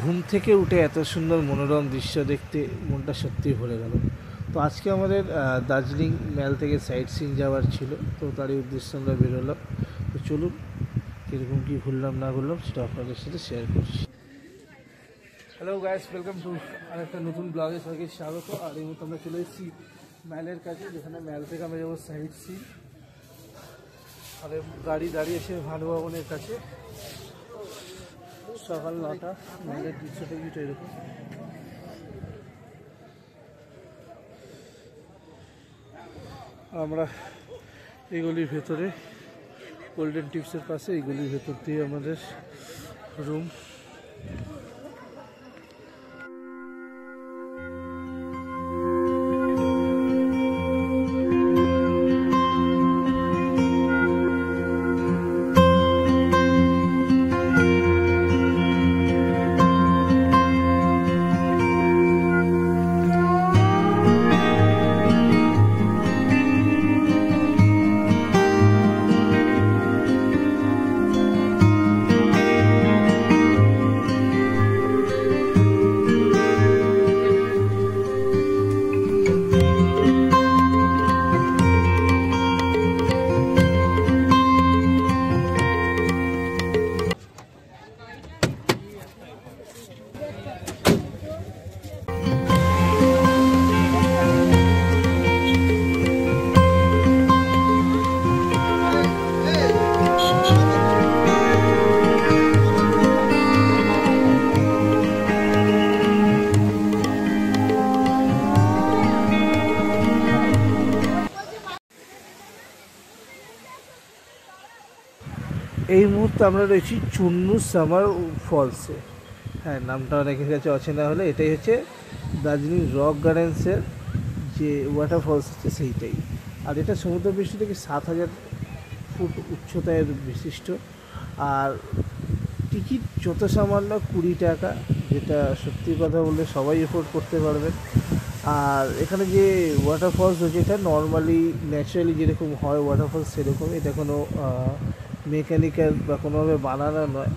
ঘুম থেকে উঠে এত সুন্দর মনোরম দৃশ্য দেখতে মনটা সত্যিই ভরে গেল। তো আজকে আমাদের দার্জিলিং ম্যাল থেকে সাইট সিইং যাওয়ার ছিল, তো তারই উদ্দেশ্যে আমরা বেরোলাম। তো চলুন কীরকম কী ঘুরলাম না ঘুরলাম সেটা আপনাদের সাথে শেয়ার করছি। হ্যালো গাইস, ওয়েলকাম টু আরেকটা নতুন ব্লগে সবাইকে স্বাগত। আর এই মুহূর্তে আমরা চলে এসেছি ম্যালের কাছে, যেখানে ম্যাল থেকে আমরা যাবো সাইট সিইং। আর গাড়ি দাঁড়িয়েছে ভানুভবনের কাছে। সকাল 9টা, ম্যালের দৃশ্যটা কিছুটা এরকম। আমরা এই গলির ভেতরে গোল্ডেন টিপসের পাশে এই গলির ভেতর দিয়ে আমাদের রুম। এই মুহূর্তে আমরা রয়েছি চুন্নু সামার ফলসে। হ্যাঁ, নামটা অনেকের কাছে অচেনা হলে এটাই হচ্ছে দার্জিলিং রক গার্ডেন্সের যে ওয়াটার ফলস আছে সেইটাই। আর এটা সমুদ্রপৃষ্ঠ থেকে 7,000 ফুট উচ্চতায় বিশিষ্ট। আর টিকিট যত সামান্য 20 টাকা, যেটা সত্যি কথা বললে সবাই এফোর্ড করতে পারবেন। আর এখানে যে ওয়াটারফলস রয়েছে এটা নর্মালি ন্যাচারালি যেরকম হয় ওয়াটারফলস সেরকম, এটা কোনো মেকানিক্যাল বা কোনোভাবে বানানো নয়।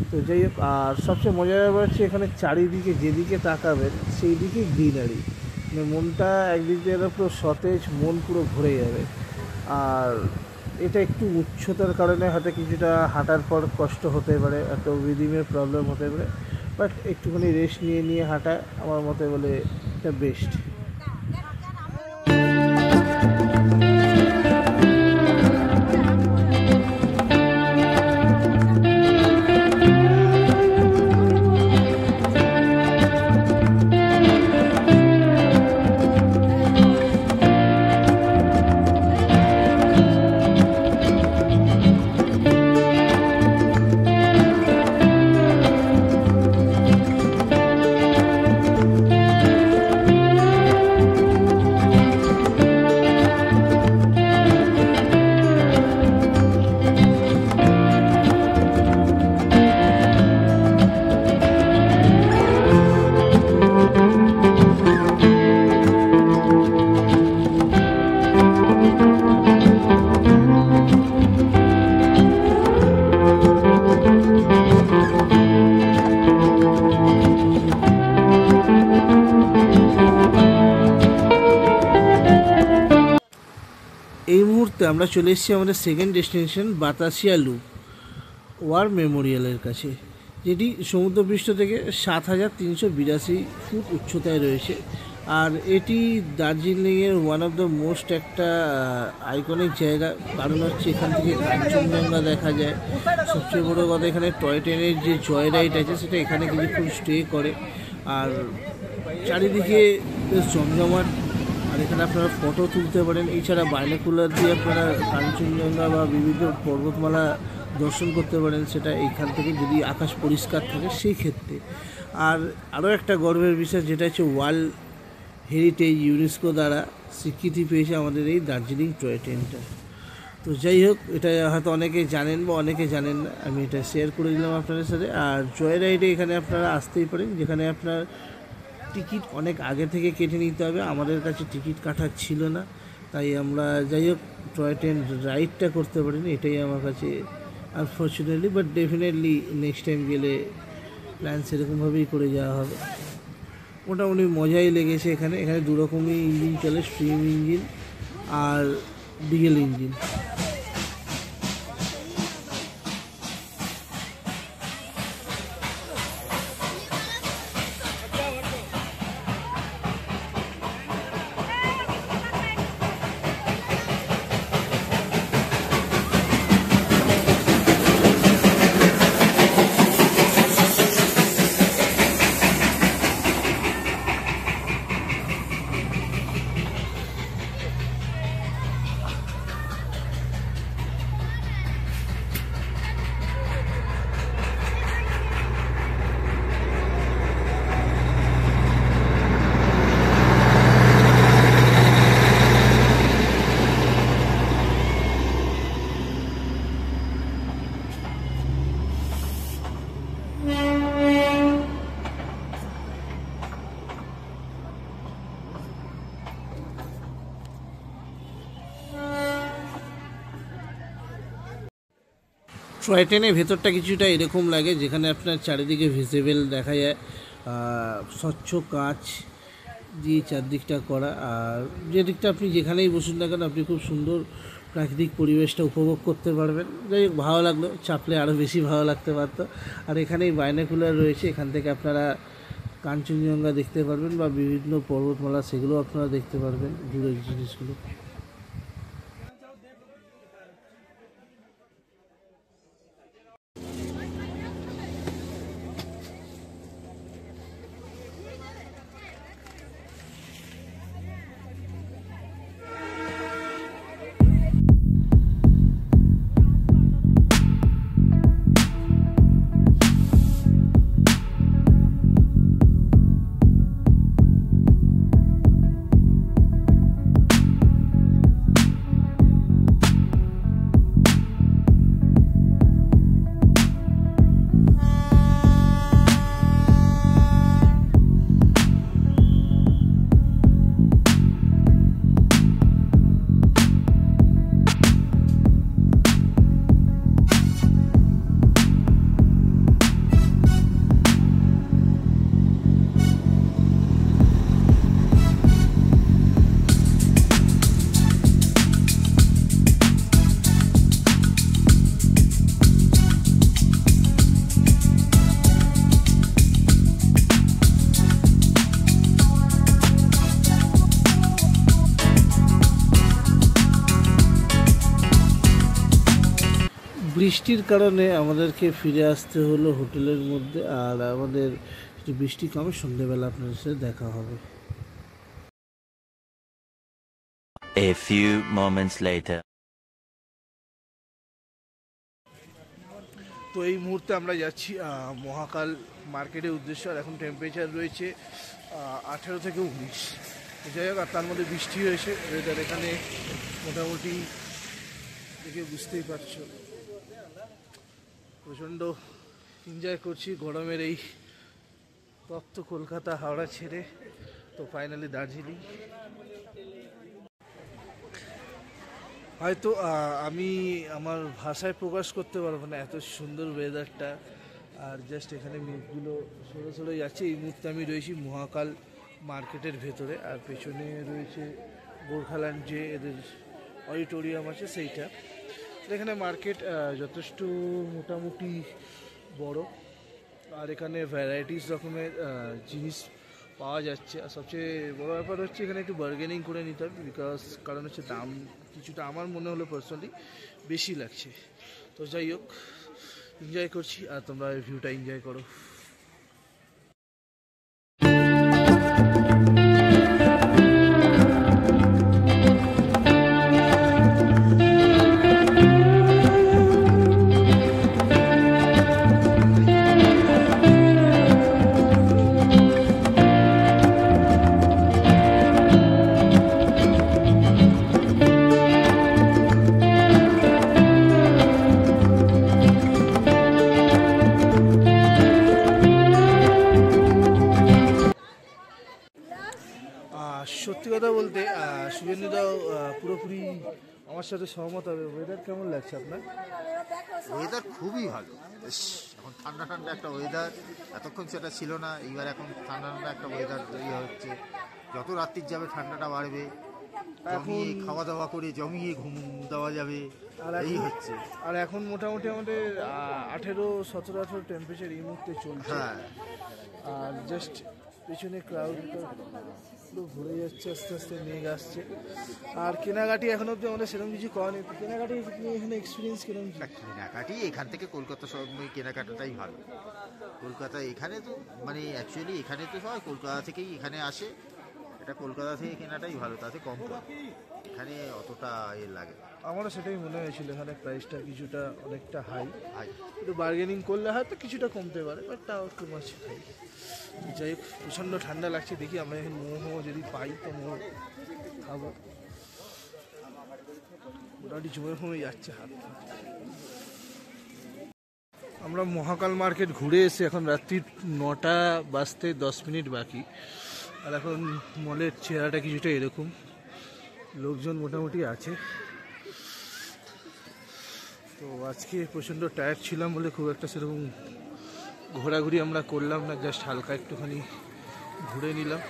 তো যাই হোক, আর সবচেয়ে মজার ব্যাপার হচ্ছে এখানে চারিদিকে যেদিকে তাকাবেন সেই দিকে গ্রিনারি, মানে মনটা একদিক দিয়ে পুরো সতেজ, মন পুরো ভরে যাবে। আর এটা একটু উচ্চতার কারণে হয়তো কিছুটা হাঁটার পর কষ্ট হতে পারে, একটা রিদিমের প্রবলেম হতে পারে, বাট একটুখানি রেস্ট নিয়ে নিয়ে হাঁটা আমার মতে বলে এটা বেস্ট। এই মুহূর্তে আমরা চলে এসেছি আমাদের second destination Batasia loop war মেমোরিয়ালের কাছে, যেটি সমুদ্রপৃষ্ঠ থেকে 7,382 ফুট উচ্চতায় রয়েছে। আর এটি দার্জিলিংয়ের ওয়ান অফ দ্য মোস্ট একটা আইকনিক জায়গা, কারণ হচ্ছে এখান থেকে কাঞ্চনজঙ্ঘা দেখা যায়। সবচেয়ে বড়ো কথা, এখানে টয় ট্রেনের যে জয় রাইড আছে সেটা এখানে কিছুক্ষণ স্টে করে। আর চারিদিকে বেশ জমজমাট, আর এখানে আপনারা ফটো তুলতে পারেন। এছাড়া বাইনোকুলার দিয়ে আপনারা কাঞ্চনজঙ্ঘা বা বিভিন্ন পর্বতমালা দর্শন করতে পারেন, সেটা এইখান থেকে যদি আকাশ পরিষ্কার থাকে সেই ক্ষেত্রে। আর আরও একটা গর্বের বিষয়, যেটা হচ্ছে ওয়ার্ল্ড হেরিটেজ ইউনেস্কো দ্বারা স্বীকৃতি পেয়েছে আমাদের এই দার্জিলিং টয় ট্রেনটা। তো যাই হোক, এটা হয়তো অনেকে জানেন বা অনেকে জানেন না, আমি এটা শেয়ার করে দিলাম আপনাদের সাথে। আর জয় রাইডে এখানে আপনারা আসতেই পারেন, যেখানে আপনার টিকিট অনেক আগে থেকে কেটে নিতে হবে। আমাদের কাছে টিকিট কাটার ছিল না, তাই আমরা যাই হোক টয় ট্রেন রাইডটা করতে পারিনি, এটাই আমার কাছে unfortunately. But definitely next time গেলে প্ল্যান সেরকমভাবেই করে যাওয়া হবে। মোটামুটি মজাই লেগেছে। এখানে দু রকমই ইঞ্জিন চলে, স্ট্রিম ইঞ্জিন আর ডিজেল ইঞ্জিন। টয় ট্রেনের ভেতরটা কিছুটা এরকম লাগে, যেখানে আপনার চারিদিকে ভিজিবল দেখা যায়, স্বচ্ছ কাঁচ দিয়ে চারদিকটা করা। আর যেদিকটা আপনি যেখানেই বসুন না কেন আপনি খুব সুন্দর প্রাকৃতিক পরিবেশটা উপভোগ করতে পারবেন। যাই হোক, ভালো লাগলো, চাপলে আরও বেশি ভালো লাগতে পারতো। আর এখানেই বাইনোকুলার রয়েছে, এখান থেকে আপনারা কাঞ্চনজঙ্ঘা দেখতে পারবেন বা বিভিন্ন পর্বতমালা, সেগুলো আপনারা দেখতে পারবেন, দূরের জিনিসগুলো। বৃষ্টির কারণে আমাদেরকে ফিরে আসতে হলো হোটেলের মধ্যে। আর আমাদের একটু বৃষ্টি কমে সন্ধ্যেবেলা আপনাদের সাথে দেখা হবে। A few moments later. তো এই মুহূর্তে আমরা যাচ্ছি মহাকাল মার্কেটের উদ্দেশ্যে। আর এখন টেম্পারেচার রয়েছে 18 থেকে 19। যাই হোক, আর তার মধ্যে বৃষ্টি হয়েছে। ওয়েদার এখানে মোটামুটি দেখে বুঝতেই পারছো, প্রচণ্ড এনজয় করছি গরমের এই তপ্ত কলকাতা হাওড়া ছেড়ে। তো ফাইনালি দার্জিলিং। হয়তো আমি আমার ভাষায় প্রকাশ করতে পারবো না এত সুন্দর ওয়েদারটা। আর জাস্ট এখানে মেঘগুলো সরে সরে যাচ্ছে। এই মুহূর্তে আমি রয়েছি মহাকাল মার্কেটের ভেতরে, আর পেছনে রয়েছে গোর্খাল্যান্ড যে এদের অডিটোরিয়াম আছে সেইটা। এখানে মার্কেট যথেষ্ট মোটামুটি বড়, আর এখানে ভ্যারাইটিস রকমের জিনিস পাওয়া যাচ্ছে। আর সবচেয়ে বড় ব্যাপার হচ্ছে এখানে একটু বার্গেনিং করে নিতে হবে, কারণ হচ্ছে দাম কিছুটা আমার মনে হলো পার্সোনালি বেশি লাগছে। তো যাই হোক, এনজয় করছি, আর তোমরা ভিউটা এনজয় করো। সত্যি কথা বলতে শুভেন্দুদাও পুরোপুরি আমার সাথে সহমত হবে। ওয়েদার কেমন লাগছে আপনার? ওয়েদার খুবই ভালো, বেশ এখন ঠান্ডা ঠান্ডা একটা ওয়েদার, এতক্ষণ সেটা ছিল না, এইবার এখন ঠান্ডা ঠান্ডা একটা ওয়েদার তৈরি হচ্ছে। যত রাত্রির যাবে ঠান্ডাটা বাড়বে, জমিয়ে খাওয়া দাওয়া করে জমিয়ে ঘুম দেওয়া যাবে, এই হচ্ছে। আর এখন মোটামুটি আমাদের 18-17-18 টেম্পারেচার এই মুহূর্তে চলছে। হ্যাঁ, আর জাস্ট পিছনে ক্রাউড পুরো ঘুরে যাচ্ছে, আস্তে আস্তে মেঘ আসছে। আর কেনাকাটি এখন অব্দি আমাদের সেরকম কিছু করা নেই। কেনাকাটি এখানে এক্সপিরিয়েন্স কিরকম? কেনাকাটি এখান থেকে কলকাতা সময় কেনাকাটাটাই ভালো। কলকাতা এখানে তো মানে অ্যাকচুয়ালি এখানে তো সবাই কলকাতা থেকেই এখানে আসে, এটা কলকাতা থেকে কেনাটাই ভালো, তাতে কম পড়ে, এখানে অতটা লাগে। আমারও সেটাই মনে হয়েছিল, এখানে প্রাইসটা কিছুটা অনেকটা হাই, হাই। একটু বার্গেনিং করলে হয়তো কিছুটা কমতে পারে, বাট তাও একটু মাছ হাই। যাই হোক, প্রচণ্ড ঠান্ডা লাগছে, দেখি আমরা এখন মোমো যদি পাই তো মোমো খাবো। মোটামুটি জমে ফমে যাচ্ছে হাত। আমরা মহাকাল মার্কেট ঘুরে এসে এখন রাত্রি 9টা বাজতে 10 মিনিট বাকি। আর এখন মলের চেহারাটা কিছুটা এরকম, লোকজন মোটামুটি আছে। তো আজকে প্রচণ্ড টায়ার্ড ছিলাম বলে খুব একটা সেরকম ঘোরাঘুরি আমরা করলাম না, জাস্ট হালকা একটুখানি ঘুরে নিলাম।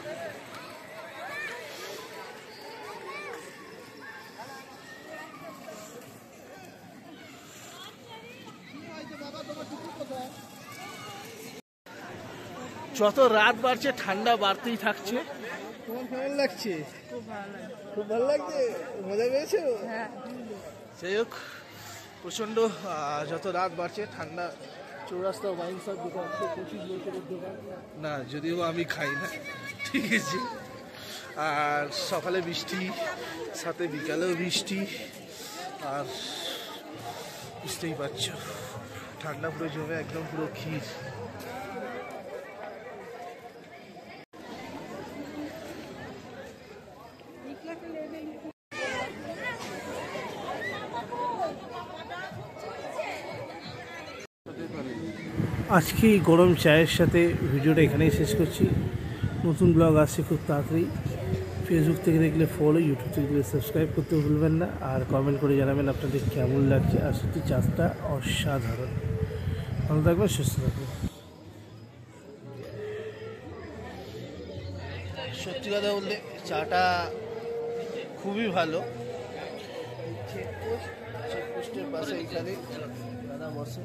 যত রাত বাড়ছে ঠান্ডা বাড়তেই থাকছে। তোমার কেমন লাগছে? খুব ভালো লাগছে, মজা পেয়েছো? যাই হোক, প্রচণ্ড যত রাত বাড়ছে ঠান্ডা। চৌরাস্তা ওয়াইন শপ দোকান, প্রচুর লোকের দোকান না, যদিও আমি খাই না, ঠিক আছে। আর সকালে বৃষ্টি, সাথে বিকালেও বৃষ্টি, আর বুঝতেই পারছো ঠান্ডা পুরো জমে একদম পুরো ক্ষীর। আজকে এই গরম চায়ের সাথে ভিডিওটা এখানেই শেষ করছি। নতুন ব্লগ আসছে খুব তাড়াতাড়ি। ফেসবুক থেকে দেখলে ফলো, ইউটিউব থেকে দেখলে সাবস্ক্রাইব করতে ভুলবেন না। আর কমেন্ট করে জানাবেন আপনাদের কেমন লাগছে। আর সত্যি চাটা অসাধারণ। ভালো থাকবেন, সুস্থ থাকবেন। সত্যি কথা বলতে চাটা খুবই ভালো। চেকপোস্টের পাশে এখানে দাদা বসে।